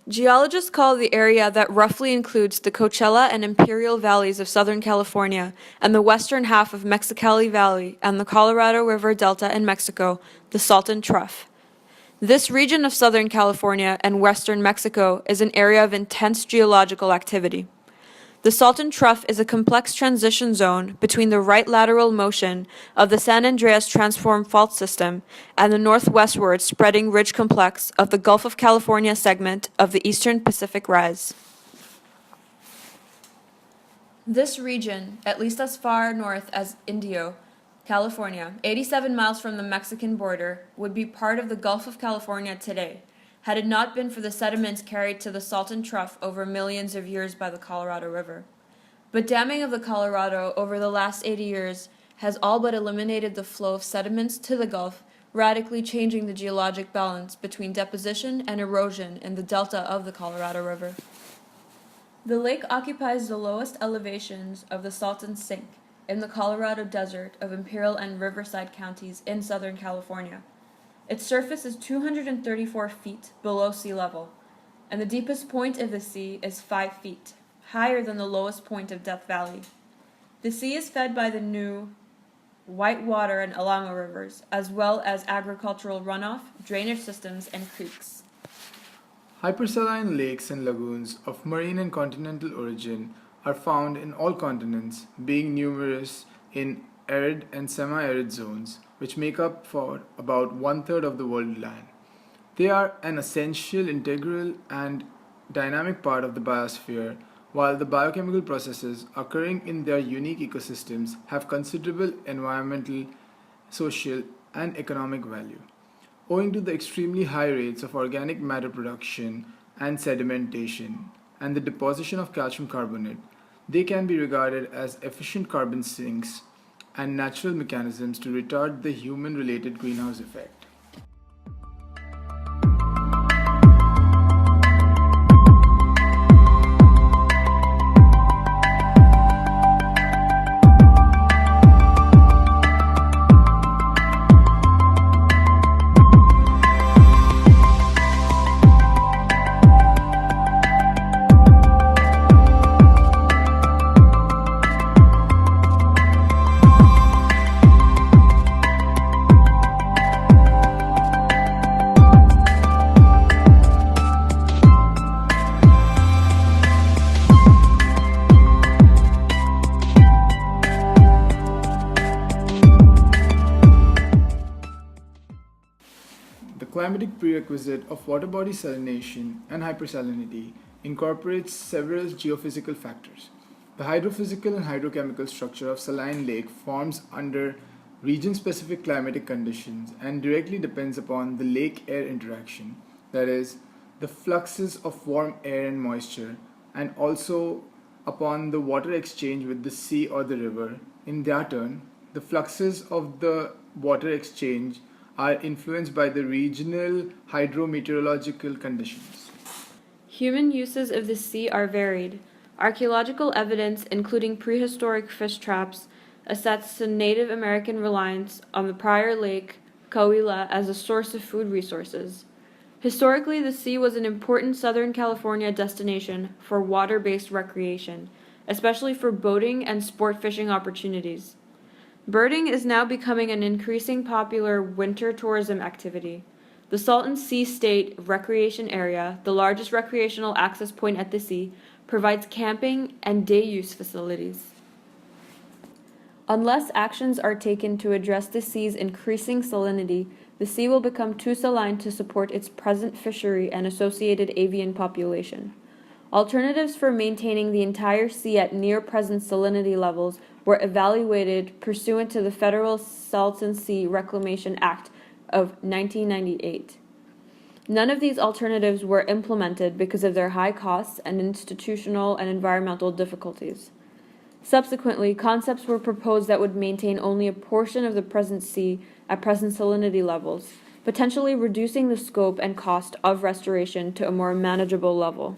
Geologists call the area that roughly includes the Coachella and Imperial Valleys of Southern California and the western half of Mexicali Valley and the Colorado River Delta in Mexico the Salton Trough. This region of Southern California and western Mexico is an area of intense geological activity. The Salton Trough is a complex transition zone between the right lateral motion of the San Andreas Transform Fault System and the northwestward spreading ridge complex of the Gulf of California segment of the Eastern Pacific Rise. This region, at least as far north as Indio, California, 87 miles from the Mexican border, would be part of the Gulf of California today, had it not been for the sediments carried to the Salton Trough over millions of years by the Colorado River. But damming of the Colorado over the last 80 years has all but eliminated the flow of sediments to the Gulf, radically changing the geologic balance between deposition and erosion in the delta of the Colorado River. The lake occupies the lowest elevations of the Salton Sink in the Colorado Desert of Imperial and Riverside counties in Southern California. Its surface is 234 feet below sea level, and the deepest point of the sea is 5 feet, higher than the lowest point of Death Valley. The sea is fed by the New, Whitewater, and Alamo rivers, as well as agricultural runoff, drainage systems, and creeks. Hypersaline lakes and lagoons of marine and continental origin are found in all continents, being numerous in arid and semi-arid zones, which make up for about one-third of the world land. They are an essential, integral, and dynamic part of the biosphere, while the biochemical processes occurring in their unique ecosystems have considerable environmental, social, and economic value. Owing to the extremely high rates of organic matter production and sedimentation, and the deposition of calcium carbonate, they can be regarded as efficient carbon sinks and natural mechanisms to retard the human-related greenhouse effect. The climatic prerequisite of water body salination and hypersalinity incorporates several geophysical factors. The hydrophysical and hydrochemical structure of saline lake forms under region-specific climatic conditions and directly depends upon the lake-air interaction, that is, the fluxes of warm air and moisture, and also upon the water exchange with the sea or the river. In their turn, the fluxes of the water exchange are influenced by the regional hydrometeorological conditions. Human uses of the sea are varied. Archaeological evidence, including prehistoric fish traps, attests to Native American reliance on the prior lake, Coahuila, as a source of food resources. Historically, the sea was an important Southern California destination for water-based recreation, especially for boating and sport fishing opportunities. Birding is now becoming an increasing popular winter tourism activity. The Salton Sea State Recreation Area, the largest recreational access point at the sea, provides camping and day-use facilities. Unless actions are taken to address the sea's increasing salinity, the sea will become too saline to support its present fishery and associated avian population. Alternatives for maintaining the entire sea at near-present salinity levels were evaluated pursuant to the Federal Salton Sea Reclamation Act of 1998. None of these alternatives were implemented because of their high costs and institutional and environmental difficulties. Subsequently, concepts were proposed that would maintain only a portion of the present sea at present salinity levels, potentially reducing the scope and cost of restoration to a more manageable level.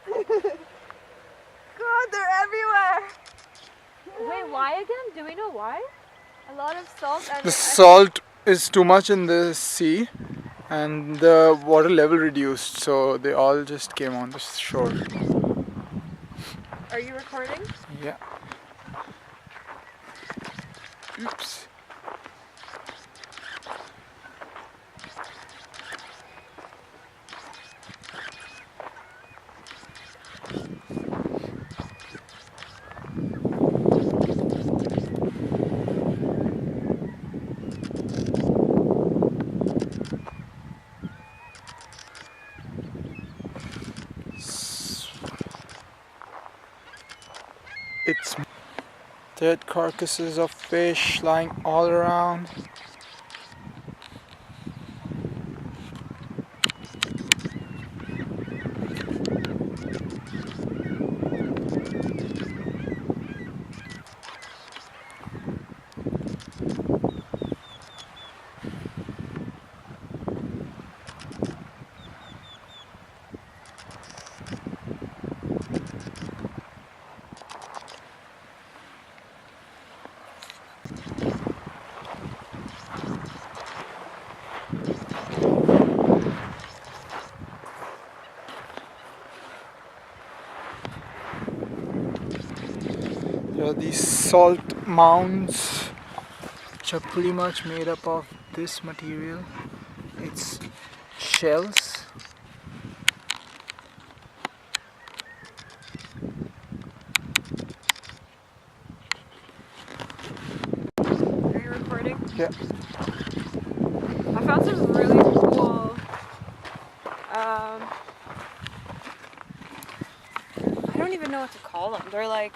God, they're everywhere! Wait, why again? Do we know why? A lot of salt and... The salt is too much in the sea, and the water level reduced, so they all just came on the shore. Are you recording? Yeah. Oops. It's dead carcasses of fish lying all around. There are these salt mounds which are pretty much made up of this material. It's shells. Are you recording? Yeah. I found some really cool. I don't even know what to call them. They're like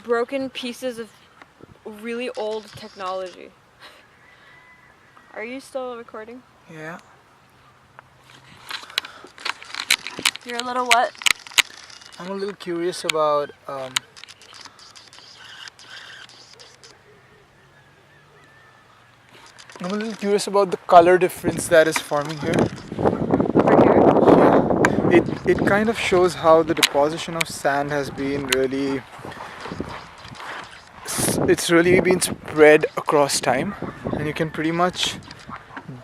broken pieces of really old technology. Are you still recording? Yeah. You're a little what? I'm a little curious about the color difference that is forming here. Over here? It kind of shows how the deposition of sand has been it's really been spread across time, and you can pretty much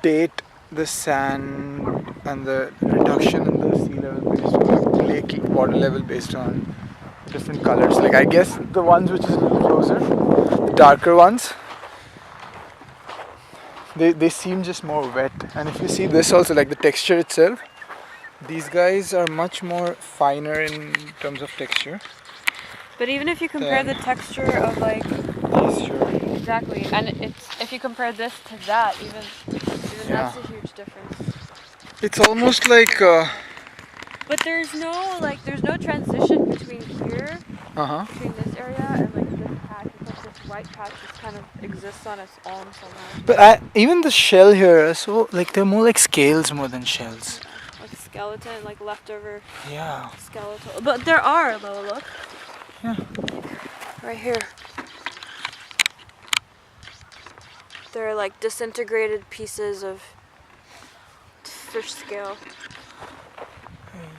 date the sand and the reduction in the sea level based on lake water level based on different colors. Like I guess the ones which is a little closer, the darker ones, they seem just more wet. And if you see this also, like the texture itself, these guys are much more finer in terms of texture. But even if you compare the texture of like These, sure. exactly, and if you compare this to that, even Yeah. that's a huge difference. It's almost like But there's no transition between here, uh-huh. between this area and like this patch. It's like this white patch just kind of exists on its own somehow. But even the shell here, so like they're more like scales more than shells. Like skeleton, like leftover Yeah. skeletal. But there are though, look. Yeah. Right here. They're like disintegrated pieces of fish scale.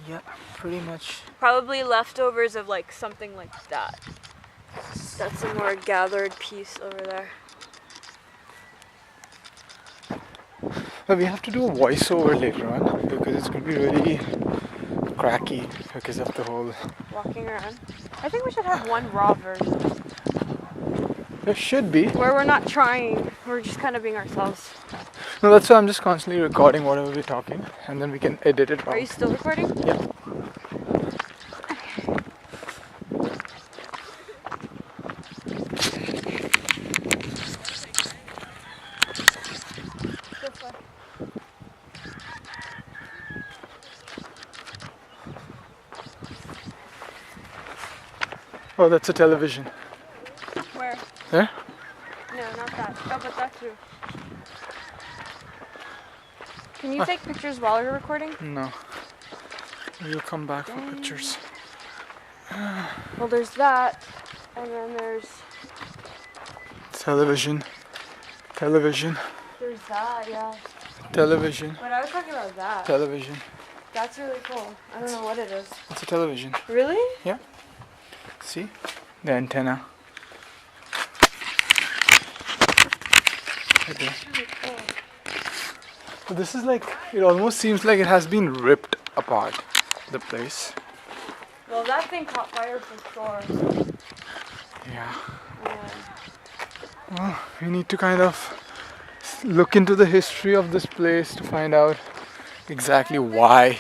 Yeah, pretty much. Probably leftovers of like something like that. That's a more gathered piece over there. But we have to do a voiceover later on because it's going to be really cracky because of the whole. Walking around. I think we should have one raw version There should be. where we're not trying. We're just kind of being ourselves. No, that's why I'm just constantly recording whatever we're talking, and then we can edit it Are you out. still recording? Yeah. This way. Oh, that's a television. Where? There? No, not that. Oh, but that too. Can you take pictures while you're recording? No. We'll come back for pictures. Well, there's that, and then there's Television. Television. there's that, yeah. Television. But I was talking about that. Television. That's really cool. I don't know what it is. It's a television. Really? Yeah. See? The antenna. Right there. Really cool. So this is like, it almost seems like it has been ripped apart, the place. Well, that thing caught fire for sure. Yeah. Well, we need to kind of look into the history of this place to find out exactly why.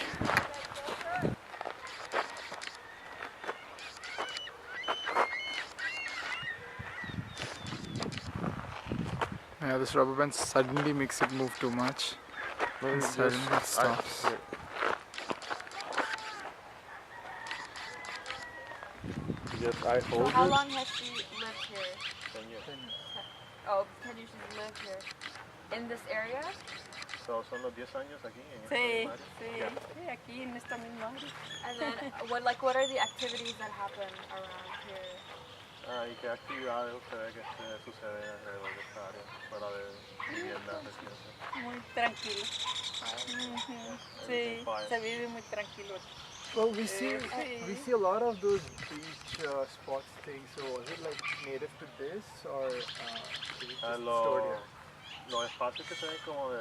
Yeah, this rubber band suddenly makes it move too much. And suddenly it stops. So how long has she lived here? 10 years. Oh, 10 years she's lived here. In this area? So, son los 10 años aquí en Sí, esta área. sí, Yeah. sí, aquí en esta misma área. And then, what are the activities that happen around here? ¿Y qué actividades ustedes que suceden alrededor de esta área? Fuera de vivienda, residencia. Muy tranquilo. Ujú, sí, se vive muy tranquilo aquí. Well, we see a lot of those beach spots things. So is it like native to this or is it just stored here? Los espacios que se ven como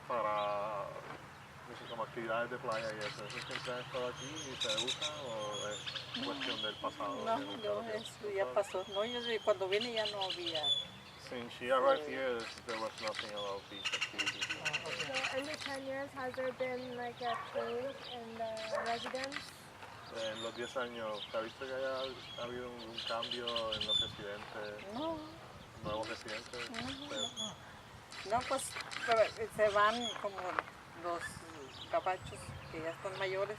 para como actividades de playa y eso siempre han estado aquí y se usan o es cuestión del pasado. No, yo, eso ya pasó. No, yo cuando vine ya no había. Since she arrived here, there was nothing about beach activities. So in the 10 years, has there been like a change in the residents? En los 10 años, ¿se ha visto que haya habido un cambio en los residentes, No, nuevos residentes? no, pues se van como los gabachos que ya están mayores,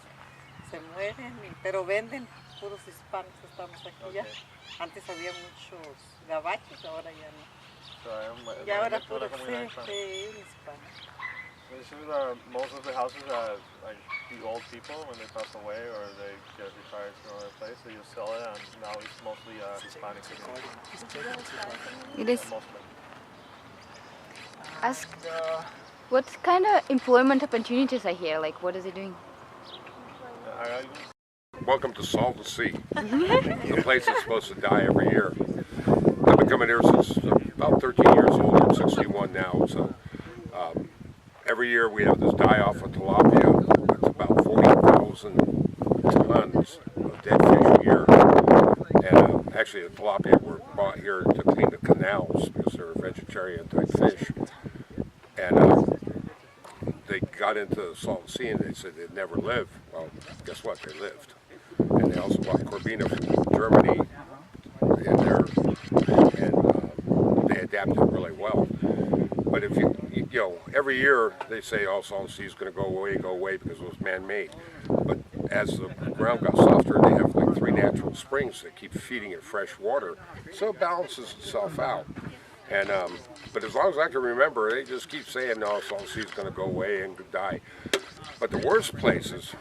se mueren, pero venden, puros hispanos estamos aquí ya. Antes había muchos gabachos, ahora ya no. Y ahora puros hispanos. This is most of the houses that like the old people when they pass away or they get retired to another place, they just sell it and now it's mostly Hispanic community. It is. Mostly. Ask what kind of employment opportunities are here? Like, what is he doing? Welcome to Salton Sea, the place that's supposed to die every year. I've been coming here since about 13 years old. I'm 61 now, so every year we have this die-off of tilapia. It's about 40,000 tons of dead fish a year. And actually the tilapia were brought here to clean the canals because they're vegetarian type fish. And they got into the Salton Sea and they said they'd never live. Well, guess what? They lived. And they also brought Corbina from Germany in there, and they adapted really well. But if you know, every year they say, oh, Salton Sea is going to go away because it was man-made. But as the ground got softer, they have like 3 natural springs that keep feeding it fresh water, so it balances itself out. And but as long as I can remember, they just keep saying, no, Salton Sea is going to go away and die. But the worst place is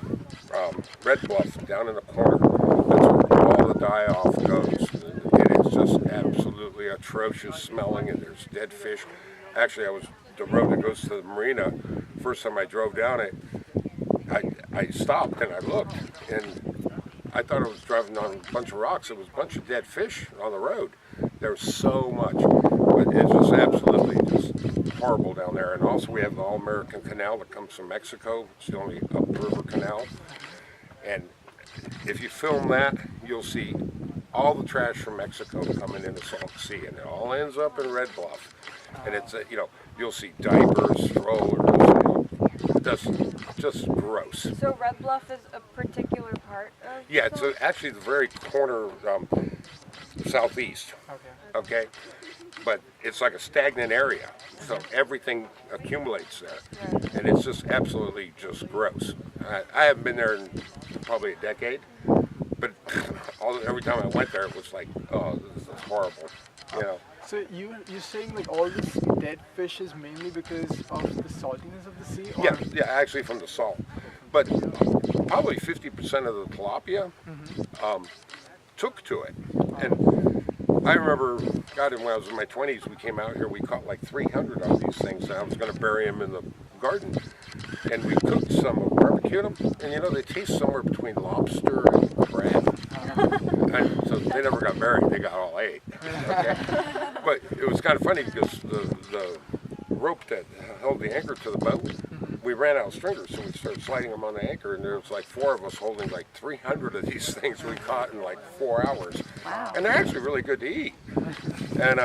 Red Bluff, down in the corner. That's where all the die-off goes. It is just absolutely atrocious smelling, and there's dead fish. Actually, the road that goes to the marina, first time I drove down it, I stopped and I looked, and I thought I was driving on a bunch of rocks. It was a bunch of dead fish on the road. There was so much. But it's just absolutely just horrible down there. And also we have the All-American Canal that comes from Mexico. It's the only upriver canal. And if you film that, you'll see all the trash from Mexico coming into Salton Sea, and it all ends up in Red Bluff. And it's, you'll see diapers, strollers, just gross. So Red Bluff is a particular part of Yeah, it's actually the very corner southeast. Okay. But it's like a stagnant area, so everything accumulates there, and it's just absolutely just gross. I haven't been there in probably a decade, but every time I went there, it was like, oh, this is horrible, you know. So you're saying like all this dead fish is mainly because of the saltiness of the sea? Or? Yeah, actually from the salt, but probably 50% of the tilapia took to it, and I remember, God, when I was in my 20s, we came out here, we caught like 300 of these things, and I was going to bury them in the garden. And we cooked some, barbecued them, and they taste somewhere between lobster and crab. And so they never got buried, they got all ate. Okay? But it was kind of funny because the rope that held the anchor to the boat, we ran out of stringers, so we started sliding them on the anchor, and there was like 4 of us holding like 300 of these things we caught in like 4 hours. Wow. And they're actually really good to eat. And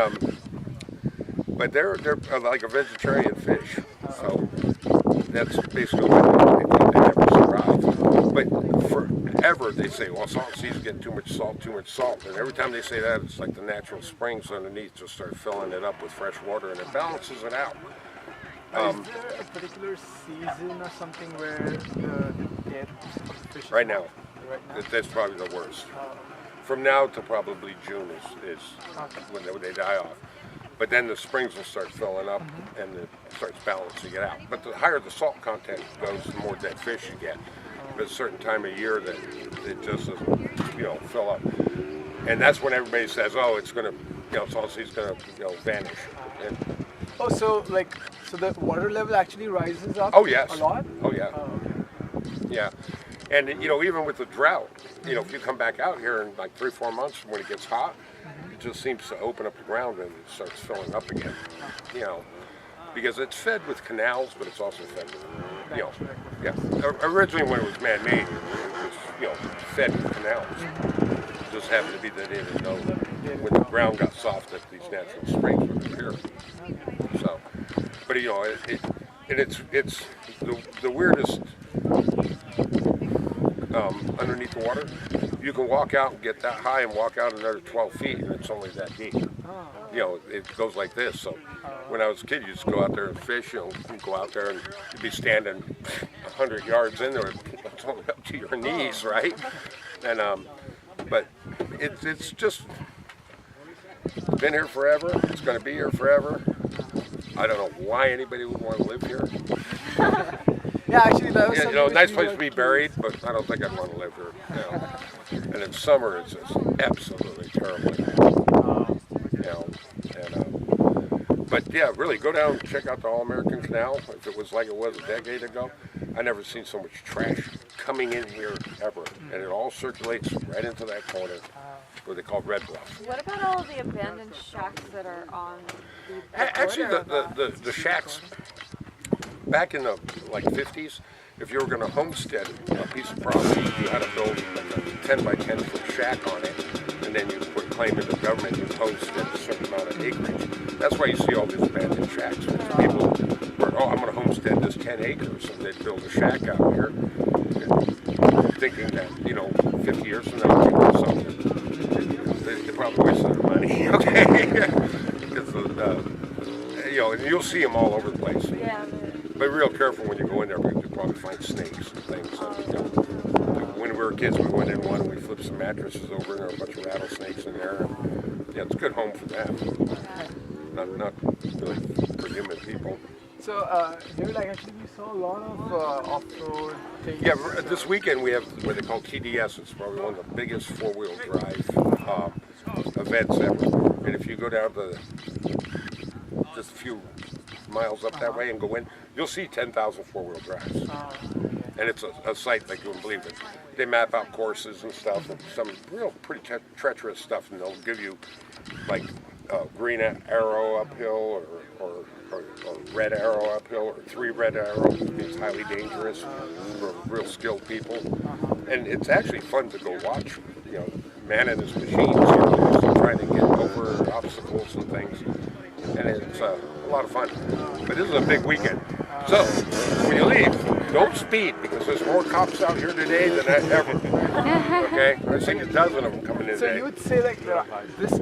but they're like a vegetarian fish, so that's basically why they never survive. But forever they say, well, Salton Sea's getting too much salt, and every time they say that, it's like the natural springs underneath just start filling it up with fresh water, and it balances it out. Is there a particular season or something where the death of fish is Right now, Right now? that's probably the worst. From now to probably June is when they die off. But then the springs will start filling up and it starts balancing it out. But the higher the salt content goes, the more dead fish you get. But a certain time of year that it just doesn't, fill up. And that's when everybody says, oh, it's going to, Salton Sea's going to, vanish. And, Oh, so the water level actually rises up oh, yes. a lot? Oh, yeah. Oh, okay. Yeah. And, even with the drought, if you come back out here in like 3-4 months when it gets hot, it just seems to open up the ground and it starts filling up again. Because it's fed with canals, but it's also fed with, Originally when it was man-made, it was, fed with canals. It just happened to be that they didn't know when the ground got soft that these natural springs would appear. So, but it's the weirdest. Underneath the water, you can walk out and get that high and walk out another 12 feet, and it's only that deep. It goes like this. So when I was a kid, you just go out there and fish. You'd go out there and you'd be standing 100 yards in there, it's only up to your knees, right? And but it's just been here forever. It's going to be here forever. I don't know why anybody would want to live here. Yeah, actually, that was something nice place to be buried, but I don't think I'd want to live here. And in summer, it's just absolutely terrible. But yeah, really, go down and check out the All-American Canal. If it was like it was a decade ago, I never seen so much trash coming in here ever, and it all circulates right into that corner, what they call Red Bluff. What about all the abandoned shacks that are on the Actually, border the shacks. Back in the 50s, if you were going to homestead a piece of property, you had to build a 10 by 10 foot shack on it, and then you put claim to the government and homestead a certain amount of acreage. That's why you see all these abandoned shacks. People were, I'm going to homestead this 10 acres, and they'd build a shack out here, thinking that 50 years from now, people will sell it. They probably wasted their money, okay? Because and you'll see them all over the place. Yeah. Be real careful when you go in there because you'll probably find snakes and things. When we were kids, we went in one and we flipped some mattresses over and there were a bunch of rattlesnakes in there. It's a good home for them. Not really for human people. So, actually we saw a lot of off-road things. Yeah, this weekend we have what they call TDS. It's probably one of the biggest four-wheel drive events ever. And if you go down to just a few miles up that way and go in, you'll see 10,000 four-wheel drives. And it's a sight like you wouldn't believe it. They map out courses and stuff, and some real pretty treacherous stuff, and they'll give you like green arrow uphill or red arrow uphill or 3 red arrows. It's highly dangerous for real skilled people. And it's actually fun to go watch, man and his machines trying to get over obstacles and things. And it's a lot of fun. But this is a big weekend. So, when you leave, don't speed because there's more cops out here today than ever. Okay? I've seen a dozen of them coming in So today. you would say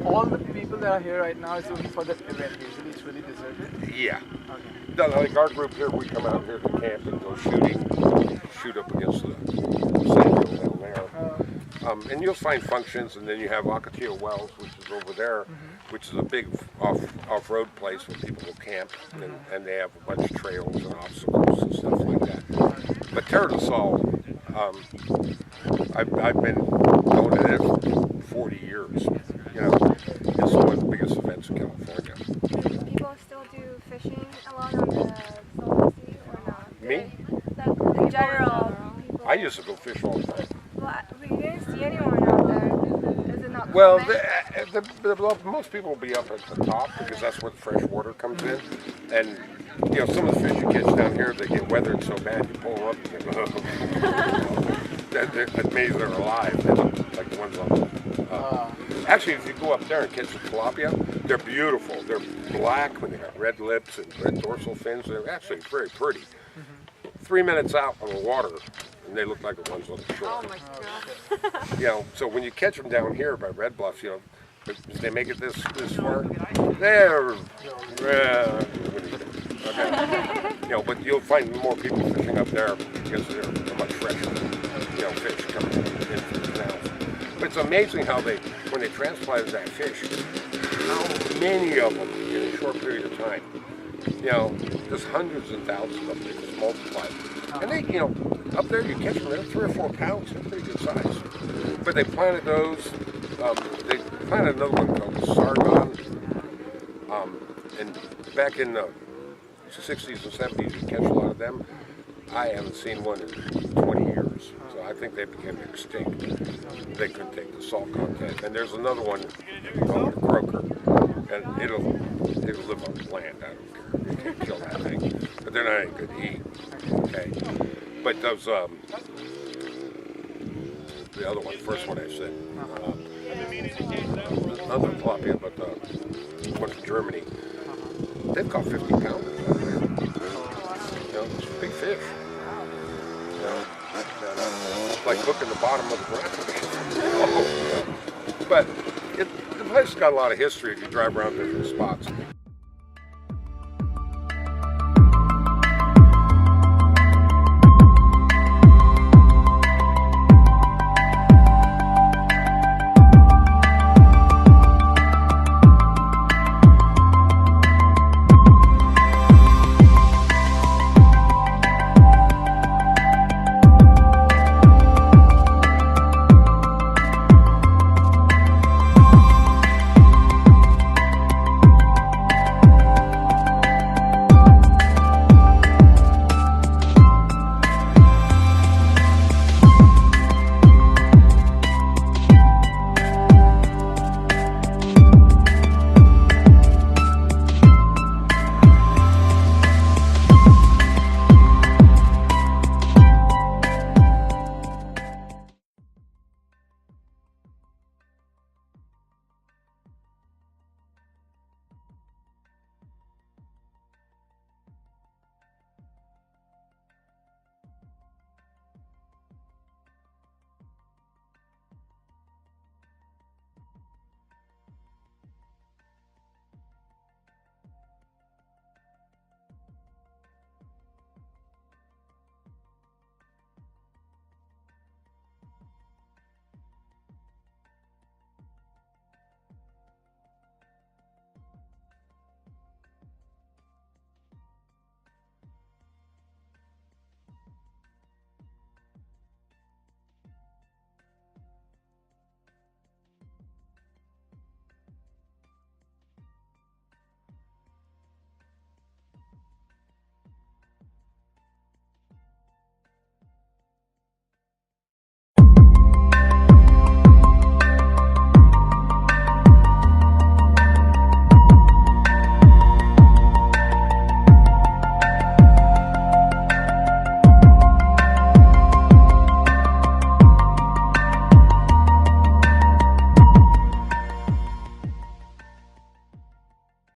all the people that are here right now is only for that event. Usually it's really deserted. Yeah. Okay. Like our group here, we come out here to camp and go shooting, shoot up against the sand hill down there. And you'll find functions, and then you have Ocotillo Wells, which is over there, which is a big off-road place where people will camp, and they have a bunch of trails and obstacles and stuff like that. But Terra del Sol, I've been going to it for 40 years. It's one of the biggest events in California. Do people still do fishing a lot on the Salton Sea or not? Me? In general, people. I used to go fish all the time. Well, we didn't see anyone out there. Is it not Well, common? most people will be up at the top because that's where the fresh water comes in, and you know, some of the fish you catch down here, they get weathered so bad, you pull them up and they go, that means they're alive. They look like the ones on. Actually, if you go up there and catch the tilapia, they're beautiful. They're black when they got red lips and red dorsal fins. They're actually very pretty. 3 minutes out on the water, and they look like the ones on the shore. Oh my god. You know, so when you catch them down here by Red Bluff, you know, if they make it this far, they're okay. You know, but you'll find more people fishing up there because they're much fresher, you know, fish coming in from the canals. But it's amazing how when they transplanted that fish, how many of them in a short period of time. You know, there's hundreds and thousands of them. They just multiplied. And they, you know, up there you catch them, they're 3 or 4 pounds. They're pretty good size. But they planted those. They planted another one called Sargon. And back in the 60s and 70s, you catch a lot of them. I haven't seen one in 20 years. So I think they became extinct. They couldn't take the salt content. And there's another one called a croaker. And it'll live on land. I don't care. You can't kill that thing. But they're not any good to eat. Okay. But those, the other one, first one I said, another tilapia, but one from Germany. They've caught 50 pounders out there. You know, it's big fish. You know, it's like hooking the bottom of the ground. But the place has got a lot of history if you drive around different spots.